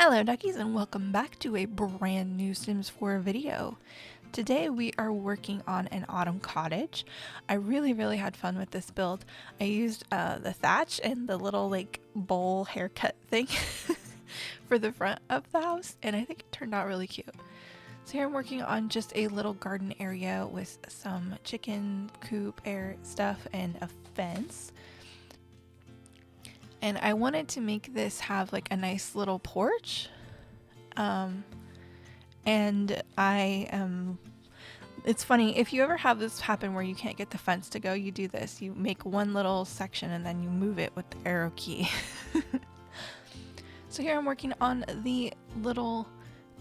Hello duckies, and welcome back to a brand new Sims 4 video. Today we are working on an autumn cottage. I really had fun with this build. I used the thatch and the little like bowl haircut thing for the front of the house, and I think it turned out really cute. So here I'm working on just a little garden area with some chicken coop air stuff and a fence. And I wanted to make this have like a nice little porch. And it's funny, if you ever have this happen where you can't get the fence to go, you do this. You make one little section and then you move it with the arrow key. So here I'm working on the little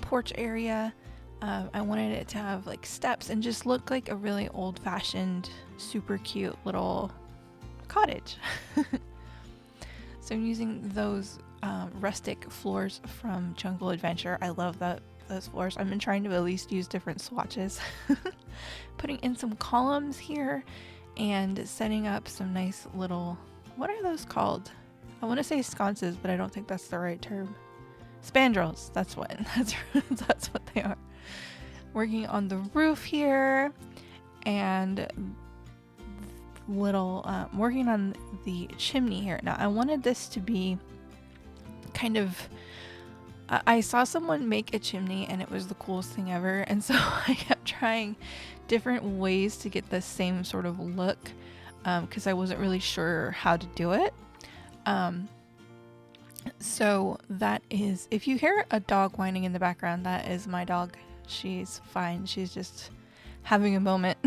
porch area. I wanted it to have like steps and just look like a really old-fashioned, super cute little cottage. So I'm using those rustic floors from Jungle Adventure. I love those floors. I've been trying to at least use different swatches. Putting in some columns here and setting up some nice little, what are those called? I want to say sconces, but I don't think that's the right term. Spandrels, that's what they are. Working on the roof here and working on the chimney here. Now I wanted this to be kind of, I saw someone make a chimney and it was the coolest thing ever, and so I kept trying different ways to get the same sort of look because I wasn't really sure how to do it. So that is, if you hear a dog whining in the background, that is my dog. She's fine, she's just having a moment.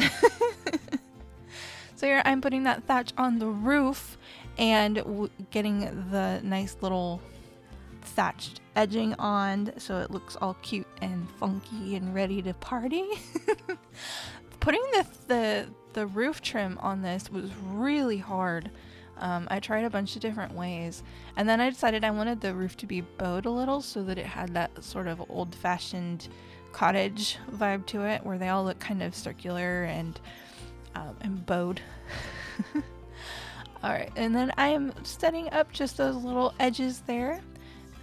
So here I'm putting that thatch on the roof and getting the nice little thatched edging on so it looks all cute and funky and ready to party. Putting the roof trim on this was really hard. I tried a bunch of different ways, and then I decided I wanted the roof to be bowed a little so that it had that sort of old-fashioned cottage vibe to it, where they all look kind of circular and bowed. Alright, and then I am setting up just those little edges there,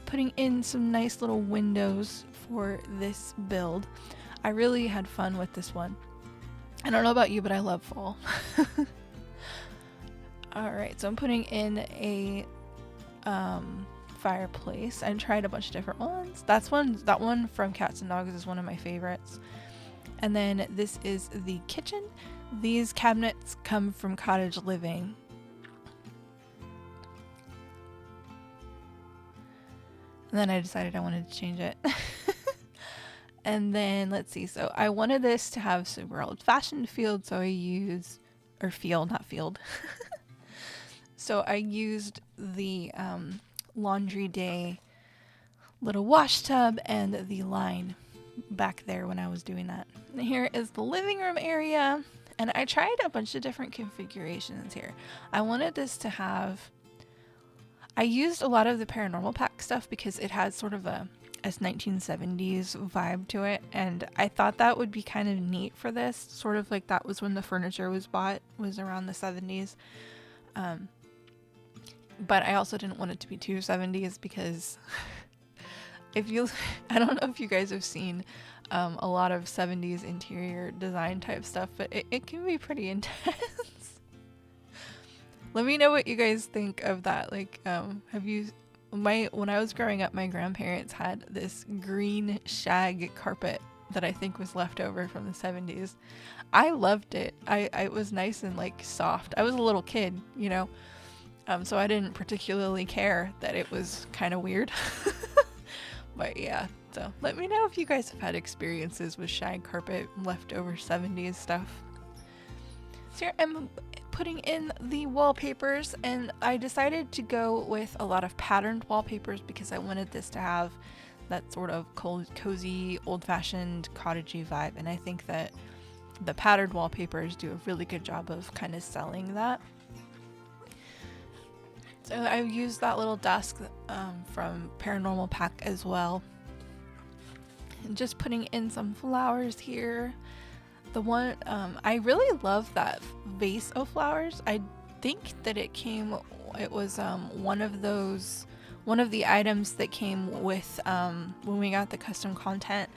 putting in some nice little windows for this build. I really had fun with this one. I don't know about you, but I love fall. Alright, so I'm putting in a fireplace. I tried a bunch of different ones. That one from Cats and Dogs is one of my favorites. And then this is the kitchen. These cabinets come from Cottage Living. And then I decided I wanted to change it. And then let's see, so I wanted this to have super old-fashioned field, so I used, or field, not field. So I used the laundry day little wash tub and the line back there when I was doing that. And here is the living room area, and I tried a bunch of different configurations here. I wanted this to have, I used a lot of the Paranormal Pack stuff because it has sort of a 1970s vibe to it, and I thought that would be kind of neat for this, sort of like that was when the furniture was bought, was around the 70s. But I also didn't want it to be too 70s because I don't know if you guys have seen a lot of 70s interior design type stuff, but it can be pretty intense. Let me know what you guys think of that. Like, when I was growing up, my grandparents had this green shag carpet that I think was left over from the 70s. I loved it. It was nice and like soft. I was a little kid, you know, so I didn't particularly care that it was kind of weird. But yeah, so let me know if you guys have had experiences with shag carpet, leftover 70s stuff. So here I'm putting in the wallpapers, and I decided to go with a lot of patterned wallpapers because I wanted this to have that sort of cozy, old-fashioned, cottagey vibe, and I think that the patterned wallpapers do a really good job of kind of selling that. So I used that little desk from Paranormal Pack as well. And just putting in some flowers here. The one, I really love that vase of flowers. I think that it was one one of the items that came with when we got the custom content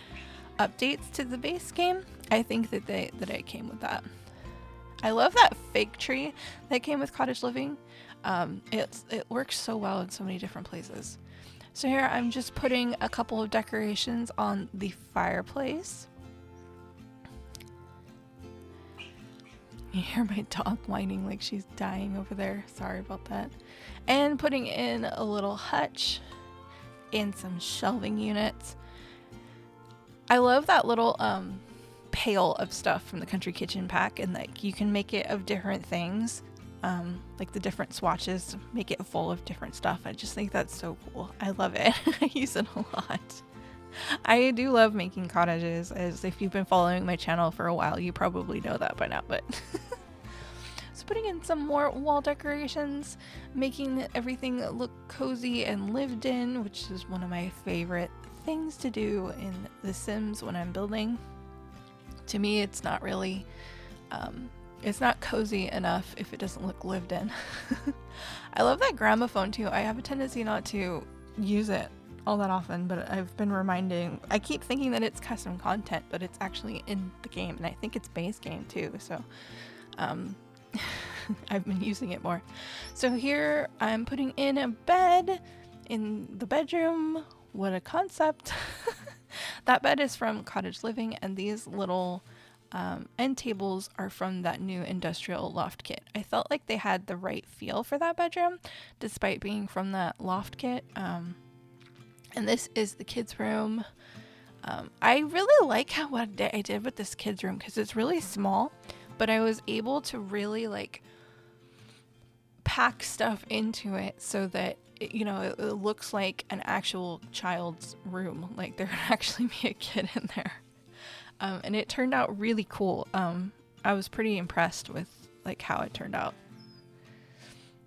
updates to the base game. I think that it came with that. I love that fake tree that came with Cottage Living. It works so well in so many different places. So here I'm just putting a couple of decorations on the fireplace. You hear my dog whining like she's dying over there. Sorry about that. And putting in a little hutch and some shelving units. I love that little pail of stuff from the Country Kitchen pack, and like you can make it of different things. Like the different swatches, make it full of different stuff. I just think that's so cool. I love it. I use it a lot. I do love making cottages, as if you've been following my channel for a while, you probably know that by now, but so putting in some more wall decorations, making everything look cozy and lived in, which is one of my favorite things to do in The Sims when I'm building. To me, it's not really it's not cozy enough if it doesn't look lived in. I love that gramophone too. I have a tendency not to use it all that often, but I've been I keep thinking that it's custom content, but it's actually in the game, and I think it's base game too, so I've been using it more. So here I'm putting in a bed in the bedroom. What a concept. That bed is from Cottage Living, and these little end tables are from that new industrial loft kit. I felt like they had the right feel for that bedroom despite being from that loft kit. And this is the kids' room. I really like what I did with this kids' room because it's really small, but I was able to really like pack stuff into it so that it looks like an actual child's room. Like there would actually be a kid in there. And it turned out really cool. I was pretty impressed with like how it turned out.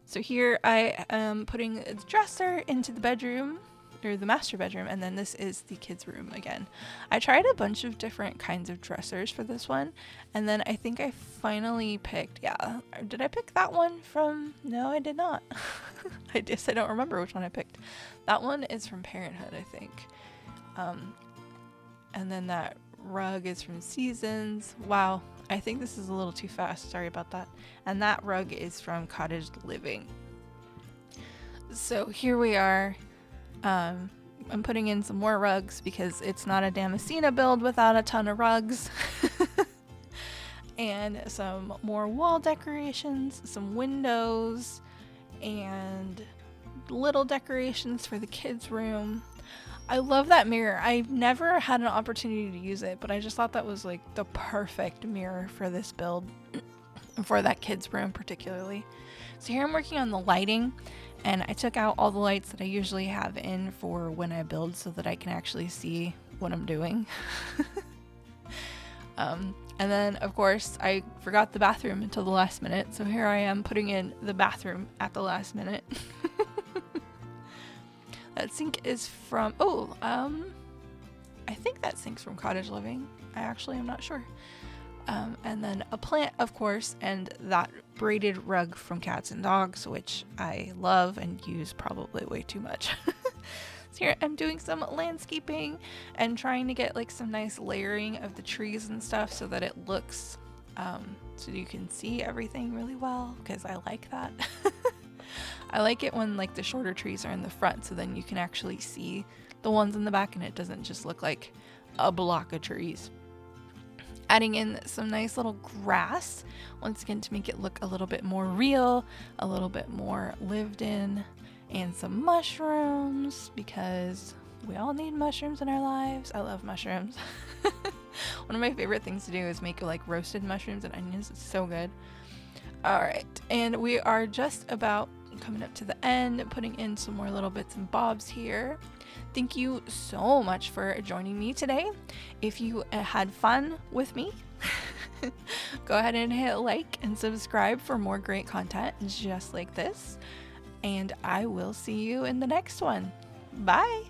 So here I am putting the dresser into the bedroom, or the master bedroom, and then this is the kids' room again. I tried a bunch of different kinds of dressers for this one, and then I think I finally picked, did I pick that one from, no I did not. I don't remember which one I picked. That one is from Parenthood, I think. And then that rug is from Seasons. Wow, I think this is a little too fast, sorry about that. And that rug is from Cottage Living. So here we are. I'm putting in some more rugs because it's not a Damascena build without a ton of rugs. And some more wall decorations, some windows, and little decorations for the kids' room. I love that mirror. I've never had an opportunity to use it, but I just thought that was like the perfect mirror for this build, for that kids' room particularly. So here I'm working on the lighting, and I took out all the lights that I usually have in for when I build so that I can actually see what I'm doing. And then of course I forgot the bathroom until the last minute, so here I am putting in the bathroom at the last minute. That sink is from, I think that sink's from Cottage Living. I actually am not sure. And then a plant, of course, and that braided rug from Cats and Dogs, which I love and use probably way too much. So here I'm doing some landscaping and trying to get like some nice layering of the trees and stuff so that it looks, so you can see everything really well, because I like that. I like it when like the shorter trees are in the front, so then you can actually see the ones in the back and it doesn't just look like a block of trees. Adding in some nice little grass, once again to make it look a little bit more real, a little bit more lived in, and some mushrooms, because we all need mushrooms in our lives. I love mushrooms. One of my favorite things to do is make like roasted mushrooms and onions. It's so good. Alright, and we are just about coming up to the end, putting in some more little bits and bobs here. Thank you so much for joining me today. If you had fun with me, go ahead and hit like and subscribe for more great content just like this. And I will see you in the next one. Bye!